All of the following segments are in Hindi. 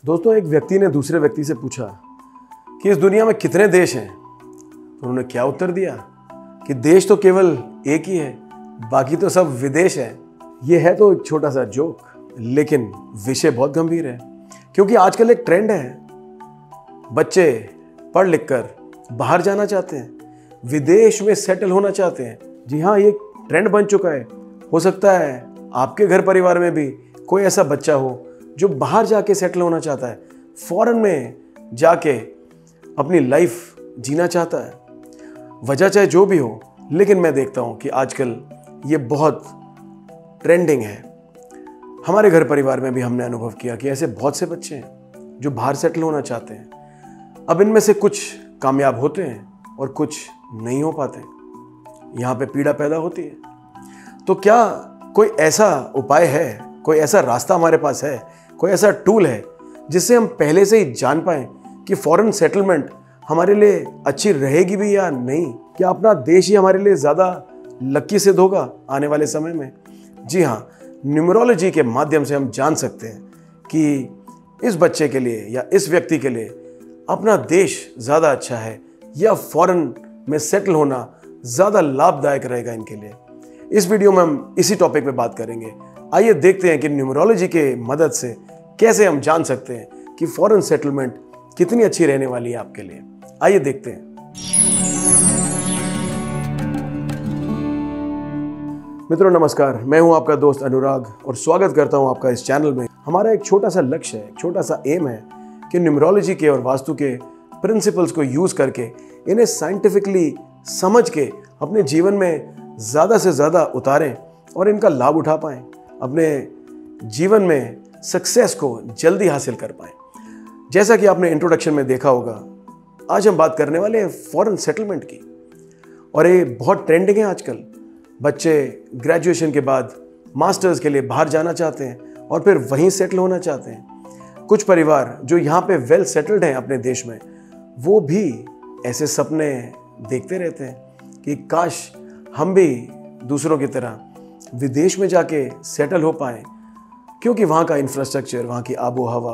दोस्तों, एक व्यक्ति ने दूसरे व्यक्ति से पूछा कि इस दुनिया में कितने देश हैं। तो उन्होंने क्या उत्तर दिया कि देश तो केवल एक ही है, बाकी तो सब विदेश है। ये है तो एक छोटा सा जोक, लेकिन विषय बहुत गंभीर है। क्योंकि आजकल एक ट्रेंड है, बच्चे पढ़ लिख कर बाहर जाना चाहते हैं, विदेश में सेटल होना चाहते हैं। जी हाँ, ये ट्रेंड बन चुका है। हो सकता है आपके घर परिवार में भी कोई ऐसा बच्चा हो जो बाहर जाके सेटल होना चाहता है, फॉरेन में जाके अपनी लाइफ जीना चाहता है। वजह चाहे जो भी हो, लेकिन मैं देखता हूँ कि आजकल ये बहुत ट्रेंडिंग है। हमारे घर परिवार में भी हमने अनुभव किया कि ऐसे बहुत से बच्चे हैं जो बाहर सेटल होना चाहते हैं। अब इनमें से कुछ कामयाब होते हैं और कुछ नहीं हो पाते। यहाँ पे पीड़ा पैदा होती है। तो क्या कोई ऐसा उपाय है, कोई ऐसा रास्ता हमारे पास है, कोई ऐसा टूल है जिससे हम पहले से ही जान पाएं कि फॉरेन सेटलमेंट हमारे लिए अच्छी रहेगी भी या नहीं? क्या अपना देश ही हमारे लिए ज़्यादा लकी सिद्ध होगा आने वाले समय में? जी हाँ, न्यूमरोलॉजी के माध्यम से हम जान सकते हैं कि इस बच्चे के लिए या इस व्यक्ति के लिए अपना देश ज़्यादा अच्छा है या फॉरेन में सेटल होना ज़्यादा लाभदायक रहेगा इनके लिए। इस वीडियो में हम इसी टॉपिक पे बात करेंगे। आइए देखते हैं कि न्यूमरोलॉजी के मदद से कैसे हम जान सकते हैं कि फॉरेन सेटलमेंट कितनी अच्छी रहने वाली है आपके लिए। आइए देखते हैं। मित्रों नमस्कार, मैं हूं आपका दोस्त अनुराग और स्वागत करता हूं आपका इस चैनल में। हमारा एक छोटा सा लक्ष्य है, एक छोटा सा एम है कि न्यूमरोलॉजी के और वास्तु के प्रिंसिपल्स को यूज करके इन्हें साइंटिफिकली समझ के अपने जीवन में ज़्यादा से ज़्यादा उतारें और इनका लाभ उठा पाएं, अपने जीवन में सक्सेस को जल्दी हासिल कर पाएं। जैसा कि आपने इंट्रोडक्शन में देखा होगा, आज हम बात करने वाले हैं फॉरेन सेटलमेंट की। और ये बहुत ट्रेंडिंग है आजकल। बच्चे ग्रेजुएशन के बाद मास्टर्स के लिए बाहर जाना चाहते हैं और फिर वहीं सेटल होना चाहते हैं। कुछ परिवार जो यहाँ पे वेल सेटल्ड हैं अपने देश में, वो भी ऐसे सपने देखते रहते हैं कि काश हम भी दूसरों की तरह विदेश में जाके सेटल हो पाएं, क्योंकि वहाँ का इंफ्रास्ट्रक्चर, वहाँ की आबो हवा,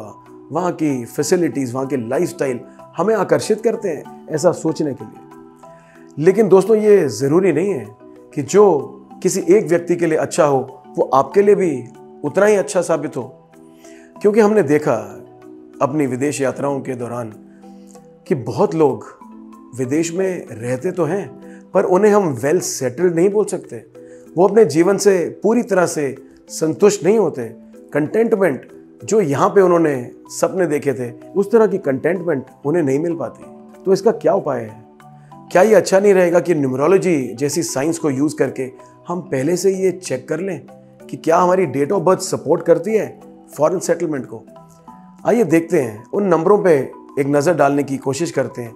वहाँ की फैसिलिटीज़, वहाँ के लाइफस्टाइल हमें आकर्षित करते हैं ऐसा सोचने के लिए। लेकिन दोस्तों, ये ज़रूरी नहीं है कि जो किसी एक व्यक्ति के लिए अच्छा हो वो आपके लिए भी उतना ही अच्छा साबित हो। क्योंकि हमने देखा अपनी विदेश यात्राओं के दौरान कि बहुत लोग विदेश में रहते तो हैं, पर उन्हें हम वेल सेटल्ड नहीं बोल सकते। वो अपने जीवन से पूरी तरह से संतुष्ट नहीं होते। कंटेंटमेंट जो यहाँ पे उन्होंने सपने देखे थे, उस तरह की कंटेंटमेंट उन्हें नहीं मिल पाती। तो इसका क्या उपाय है? क्या ये अच्छा नहीं रहेगा कि न्यूमरोलॉजी जैसी साइंस को यूज़ करके हम पहले से ये चेक कर लें कि क्या हमारी डेट ऑफ बर्थ सपोर्ट करती है फॉरेन सेटलमेंट को? आइए देखते हैं, उन नंबरों पे एक नज़र डालने की कोशिश करते हैं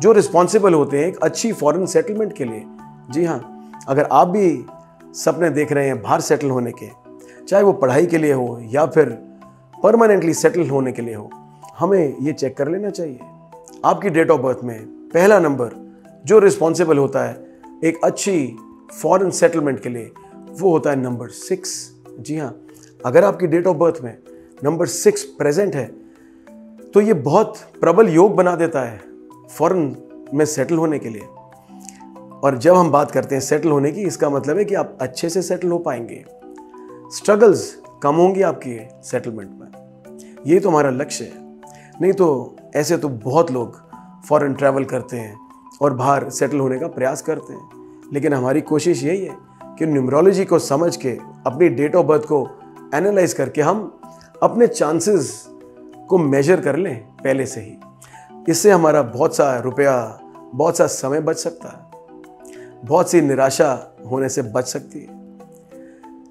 जो रिस्पॉन्सिबल होते हैं एक अच्छी फॉरेन सेटलमेंट के लिए। जी हाँ, अगर आप भी सपने देख रहे हैं बाहर सेटल होने के, चाहे वो पढ़ाई के लिए हो या फिर परमानेंटली सेटल होने के लिए हो, हमें ये चेक कर लेना चाहिए। आपकी डेट ऑफ बर्थ में पहला नंबर जो रिस्पॉन्सिबल होता है एक अच्छी फॉरेन सेटलमेंट के लिए, वो होता है नंबर 6। जी हाँ, अगर आपकी डेट ऑफ बर्थ में नंबर 6 प्रेजेंट है तो ये बहुत प्रबल योग बना देता है फॉरेन में सेटल होने के लिए। और जब हम बात करते हैं सेटल होने की, इसका मतलब है कि आप अच्छे से सेटल हो पाएंगे, स्ट्रगल्स कम होंगी आपकी सेटलमेंट में। ये तो हमारा लक्ष्य है। नहीं तो ऐसे तो बहुत लोग फॉरेन ट्रैवल करते हैं और बाहर सेटल होने का प्रयास करते हैं। लेकिन हमारी कोशिश यही है कि न्यूमरोलॉजी को समझ के, अपनी डेट ऑफ बर्थ को एनालाइज करके हम अपने चांसेस को मेजर कर लें पहले से ही। इससे हमारा बहुत सा रुपया, बहुत सा समय बच सकता है, बहुत सी निराशा होने से बच सकती है।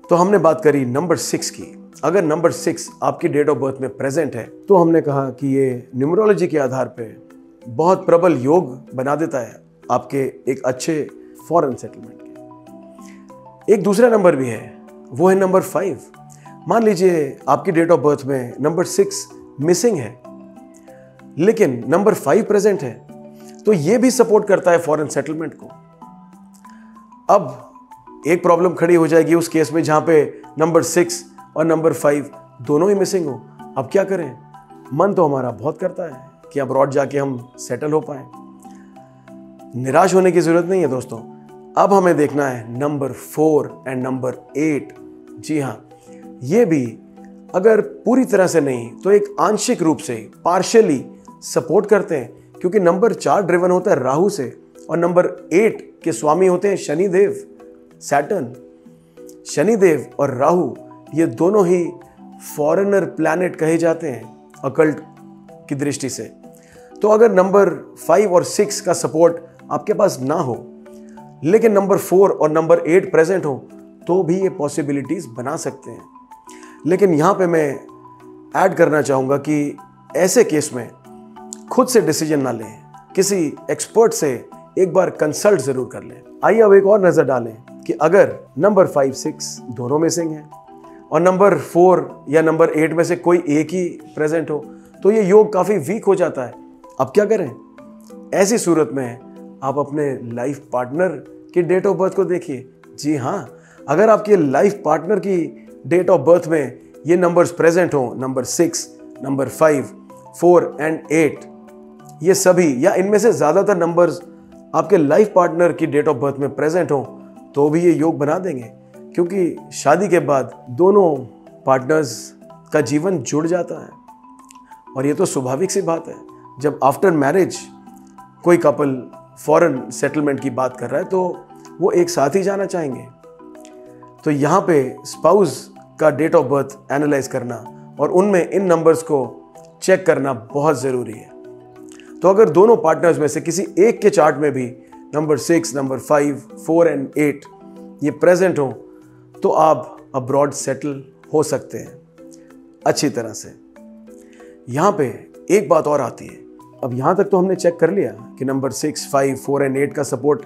तो हमने बात करी नंबर 6 की। अगर नंबर 6 आपकी डेट ऑफ बर्थ में प्रेजेंट है तो हमने कहा कि ये न्यूमरोलॉजी के आधार पे बहुत प्रबल योग बना देता है आपके एक अच्छे फॉरेन सेटलमेंट के। एक दूसरा नंबर भी है, वो है नंबर 5। मान लीजिए आपकी डेट ऑफ बर्थ में नंबर 6 मिसिंग है लेकिन नंबर 5 प्रेजेंट है, तो ये भी सपोर्ट करता है फॉरेन सेटलमेंट को। अब एक प्रॉब्लम खड़ी हो जाएगी उस केस में जहां पे नंबर 6 और नंबर 5 दोनों ही मिसिंग हो। अब क्या करें? मन तो हमारा बहुत करता है कि अब्रॉड जाके हम सेटल हो पाएं। निराश होने की ज़रूरत नहीं है दोस्तों। अब हमें देखना है नंबर 4 एंड नंबर 8। जी हाँ, ये भी अगर पूरी तरह से नहीं तो एक आंशिक रूप से पार्शियली सपोर्ट करते हैं, क्योंकि नंबर 4 ड्रिवन होता है राहु से और नंबर 8 के स्वामी होते हैं शनिदेव, सैटर्न। शनिदेव और राहु ये दोनों ही फॉरेनर प्लैनेट कहे जाते हैं अकल्ट की दृष्टि से। तो अगर नंबर 5 और 6 का सपोर्ट आपके पास ना हो, लेकिन नंबर 4 और नंबर 8 प्रेजेंट हो, तो भी ये पॉसिबिलिटीज बना सकते हैं। लेकिन यहाँ पे मैं ऐड करना चाहूँगा कि ऐसे केस में खुद से डिसीजन ना लें, किसी एक्सपर्ट से एक बार कंसल्ट जरूर कर लें। आइए अब एक और नज़र डालें कि अगर नंबर 5, 6 दोनों मिसिंग हैं और नंबर 4 या नंबर 8 में से कोई एक ही प्रेजेंट हो, तो ये योग काफ़ी वीक हो जाता है। अब क्या करें? ऐसी सूरत में आप अपने लाइफ पार्टनर की डेट ऑफ बर्थ को देखिए। जी हाँ, अगर आपके लाइफ पार्टनर की डेट ऑफ बर्थ में ये नंबर्स प्रेजेंट हो, नंबर 6, नंबर 5, 4 एंड 8, ये सभी या इनमें से ज़्यादातर नंबर्स आपके लाइफ पार्टनर की डेट ऑफ बर्थ में प्रेजेंट हो, तो भी ये योग बना देंगे। क्योंकि शादी के बाद दोनों पार्टनर्स का जीवन जुड़ जाता है और ये तो स्वाभाविक सी बात है। जब आफ्टर मैरिज कोई कपल फॉरेन सेटलमेंट की बात कर रहा है तो वो एक साथ ही जाना चाहेंगे। तो यहाँ पे स्पाउस का डेट ऑफ बर्थ एनालाइज करना और उनमें इन नंबर्स को चेक करना बहुत ज़रूरी है। तो अगर दोनों पार्टनर्स में से किसी एक के चार्ट में भी नंबर 6, नंबर 5, 4 एंड 8 ये प्रेजेंट हो, तो आप अब्रॉड सेटल हो सकते हैं अच्छी तरह से। यहाँ पे एक बात और आती है। अब यहाँ तक तो हमने चेक कर लिया कि नंबर 6, 5, 4 एंड 8 का सपोर्ट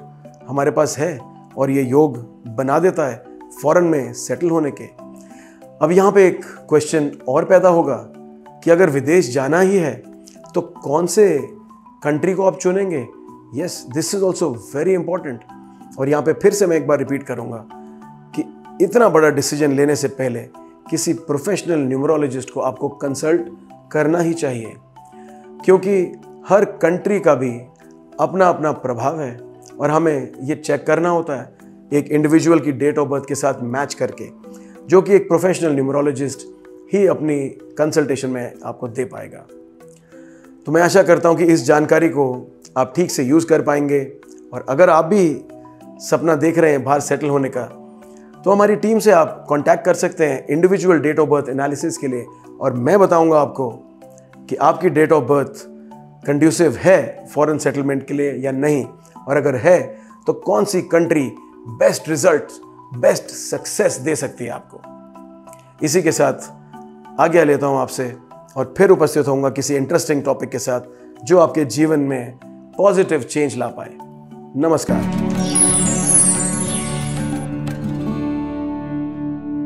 हमारे पास है और ये योग बना देता है फॉरेन में सेटल होने के। अब यहाँ पे एक क्वेश्चन और पैदा होगा कि अगर विदेश जाना ही है तो कौन से कंट्री को आप चुनेंगे? Yes, this is also very important. और यहाँ पे फिर से मैं एक बार रिपीट करूँगा कि इतना बड़ा डिसीजन लेने से पहले किसी प्रोफेशनल न्यूमरोलॉजिस्ट को आपको कंसल्ट करना ही चाहिए, क्योंकि हर कंट्री का भी अपना अपना प्रभाव है और हमें ये चेक करना होता है एक इंडिविजुअल की डेट ऑफ बर्थ के साथ मैच करके, जो कि एक प्रोफेशनल न्यूमरोलॉजिस्ट ही अपनी कंसल्टेशन में आपको दे पाएगा। तो मैं आशा करता हूँ कि इस जानकारी को आप ठीक से यूज़ कर पाएंगे। और अगर आप भी सपना देख रहे हैं बाहर सेटल होने का, तो हमारी टीम से आप कांटेक्ट कर सकते हैं individual date of birth analysis के लिए, और मैं बताऊंगा आपको कि आपकी डेट ऑफ बर्थ कंड्यूसिव है फॉरेन सेटलमेंट के लिए या नहीं, और अगर है तो कौन सी country best result, best success दे सकती है आपको। इसी के साथ आज्ञा लेता हूं आपसे और फिर उपस्थित होऊंगा किसी इंटरेस्टिंग टॉपिक के साथ जो आपके जीवन में पॉजिटिव चेंज ला पाए। नमस्कार।